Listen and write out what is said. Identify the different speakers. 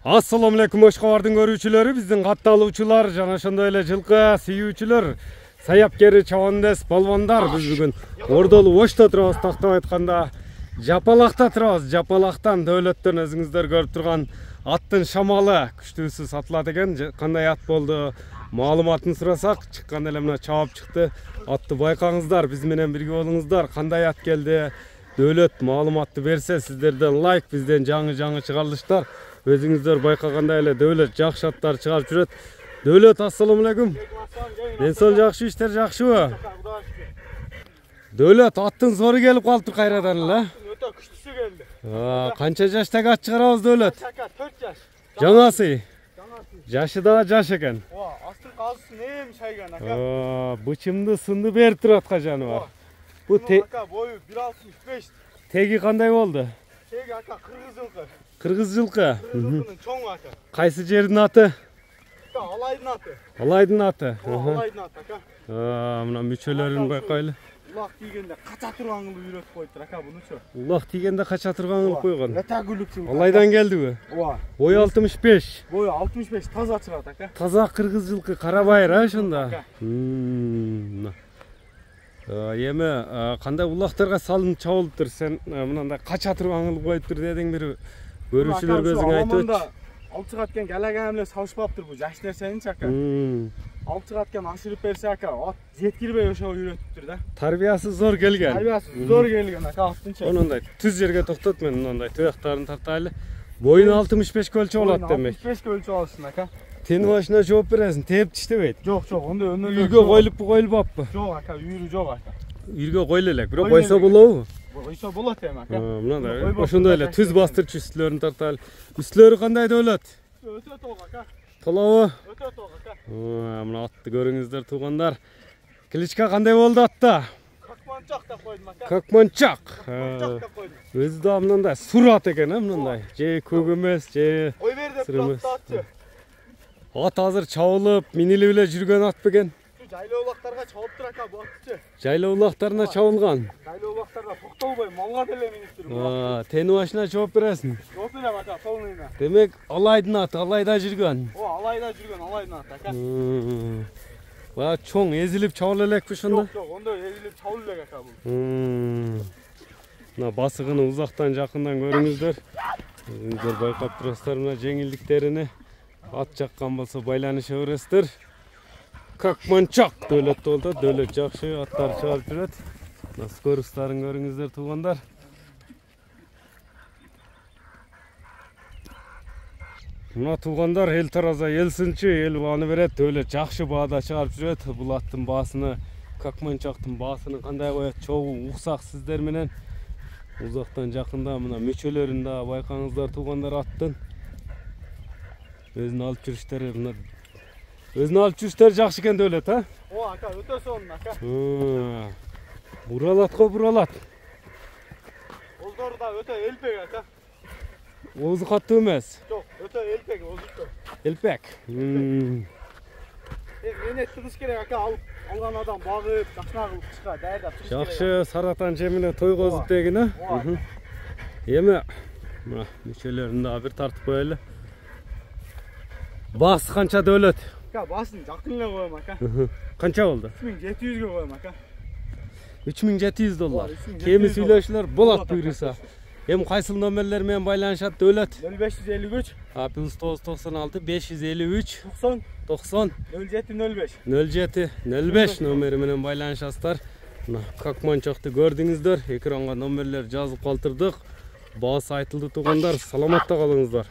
Speaker 1: Assalamu alaikum Oşqabardын көрүүчүлөрү, биздин катталуучулар жана ошондой эле жылкы сүйүүчүлөр, саяпкери чабандес балбандар. Биз бүгүн Ордолу Ошто турабыз, тактап айтканда Жапалакта турабыз. Жапалактан дөөлөттөн өзүңүздөр көрүп турган аттын шамалы күчтүүсү сатылат экен. Кандай ат болду маалыматын сурасак, чыккан эле мына чабып чыкты. Атты байкаңыздар, биз менен бирге болуңуздар. Кандай ат келди? Дөөлөт маалыматты берсе, сиздерден лайк, бизден жаңы чыгарылыштар. Өзүңүздөр байкагандай эле дөөлөт жакшы аттар чыгарып жүрөт. Дөөлөт, ассаламу алейкум. Денсон жакшы, иштер жакшыбы? Дөөлөт, аттын зору келип калыптыр кайрадан эле.
Speaker 2: Өтө күчтүүсү келди.
Speaker 1: Канча жаштагы ат чыгарабыз Дөөлөт?
Speaker 2: 4 жаш.
Speaker 1: Жаңасы. Жашы да жаш экен.
Speaker 2: Астын казысын эм шайган ака.
Speaker 1: Бычымды сынды берип турат кажаны бар. Бу
Speaker 2: ака бою 1.65.
Speaker 1: Теги кандай болду?
Speaker 2: Теги ака кыргыз жылкы.
Speaker 1: Кыргыз жылкы.
Speaker 2: Чоң ака.
Speaker 1: Кайсы жердин аты?
Speaker 2: Алайдын аты.
Speaker 1: Алайдын аты.
Speaker 2: Алайдын аты ака.
Speaker 1: Мына мүчөлөрүн байкайлы.
Speaker 2: Улак тийгенде кача турган кылып үйрөтүп коюптур ака бунучу.
Speaker 1: Улак тийгенде кача турган кылып койгон.
Speaker 2: Өтө күлүксүң.
Speaker 1: Алайдан келдиби?
Speaker 2: Ооба.
Speaker 1: Бою 65.
Speaker 2: Бою 65 таза чыгат ака.
Speaker 1: Таза кыргыз жылкы, кара байыр ошондо. Эми кандай улактарга салынып чабылыптыр? Сен мындай кача турган кылып коюптур дедиң, бир көрүүчүлөр көзүңө айтып.
Speaker 2: Алып чыгат экен галаган эле сабышпаптыр бу жаш нерсеничи ака. Алып чыгат экен ашырып берсе ака, ат жеткирбей ошо үйрөтүптүр да.
Speaker 1: Тарбиясы зор келген.
Speaker 2: Тарбиясы зор келген ака аттынча.
Speaker 1: Онундай түз жерге токтот, мен мындай туяктарын тартайлы. Боюн 65 өлчөп алат демек.
Speaker 2: 65 өлчөп алышсын ака.
Speaker 1: Тени башына жооп бересиң, тээп тиштебейт.
Speaker 2: Жок, ондой өнөөлөр.
Speaker 1: Үйгө коюлуппу?
Speaker 2: Жок ака, үйрү жок ака.
Speaker 1: Үйгө коюлу элек, бирок койсо болобу?
Speaker 2: Койсо болот эми ака.
Speaker 1: Мындай ошондой эле түз бастырчу үстүлөрүн тартайлы. Үстүлөрү кандай Дөөлөт?
Speaker 2: Өтө тог ака.
Speaker 1: Толобу?
Speaker 2: Өтө тог ака.
Speaker 1: Мына атты көрүңүздөр туугандар. Кличка кандай болду атта?
Speaker 2: Какманчак деп койдум ака.
Speaker 1: Какманчак.
Speaker 2: Деп койдум.
Speaker 1: Өзү да мындай сурат экен, мындай. Же көк эмес, же
Speaker 2: ой бер деп турат.
Speaker 1: Ат азыр чабылып, минилип эле жүргөн ат бекен.
Speaker 2: Жайлоо улактарга чабылыптыр ака бу атчы.
Speaker 1: Жайлоо улактарына чабылган.
Speaker 2: Жайлоо улактарда токтолбой малга деле миниптир.
Speaker 1: Тени башына жооп бересиң.
Speaker 2: Жооп берем ака, полныйна.
Speaker 1: Демек Алайдын аты, Алайда жүргөн.
Speaker 2: Алайда жүргөн, Алайдын аты ака.
Speaker 1: Чоң эзилип чабыла элекпи ошондо?
Speaker 2: Жок, ондой эзилип чабыла элек ака бул.
Speaker 1: Мына басыгыны узактан жакындан көрүңүздөр. Өзүңүздөр байкап турасыздар мына жеңилдиктерини. Ат жаккан болсо байланыша бересиздер. Какманчак Дөөлөт болду. Дөөлөт жакшы аттар чыгарып жүрөт. Мына скорустарын көрүңүздөр туугандар. Мына туугандар эл тараза эл сынчы, эл бааны берет. Дөөлөт жакшы баада чыгарып жүрөт. Бул аттын баасыны, Какманчактын баасыны кандай коет? Чогуу уксак сиздер менен. Узактан жакында мына мүчөлөрүн да байкаңыздар туугандар аттын. Өзүн алып жүрүштөр мына. Өзүн алып жүрүштөр жакшы экен Дөөлөт, а?
Speaker 2: Ака, өтө сонун ака.
Speaker 1: Буралат го, буралат.
Speaker 2: Оздору да өтө элпек ака.
Speaker 1: Оозу каттуу эмес.
Speaker 2: Жок, өтө элпек, оозу.
Speaker 1: Элпек.
Speaker 2: Менет кылыш керек ака, алган адам багып, жакшына кылып чыга, даярдап чыгыш керек.
Speaker 1: Жакшы саратан жемине тойгозуп дегин, а? Эми мына мүчөлөрүн да бир тартып коелу. Баасы канча Дөөлөт?
Speaker 2: Ака, баасын жакын эле коем ака.
Speaker 1: Канча болду?
Speaker 2: 3700 коем ака.
Speaker 1: 3700 доллар. Кеми сүйлөшүлөр болот буйруса. Эми кайсыл номерлер менен байланышат Дөөлөт?
Speaker 2: 0553
Speaker 1: +996 553
Speaker 2: 90
Speaker 1: 0705 номери менен байланышасыздар. Мына Какманчакты көрдүңүздөр. Экранга номерлер жазып калтырдык. Баасы айтылды туугандар. Саламатта калыңыздар.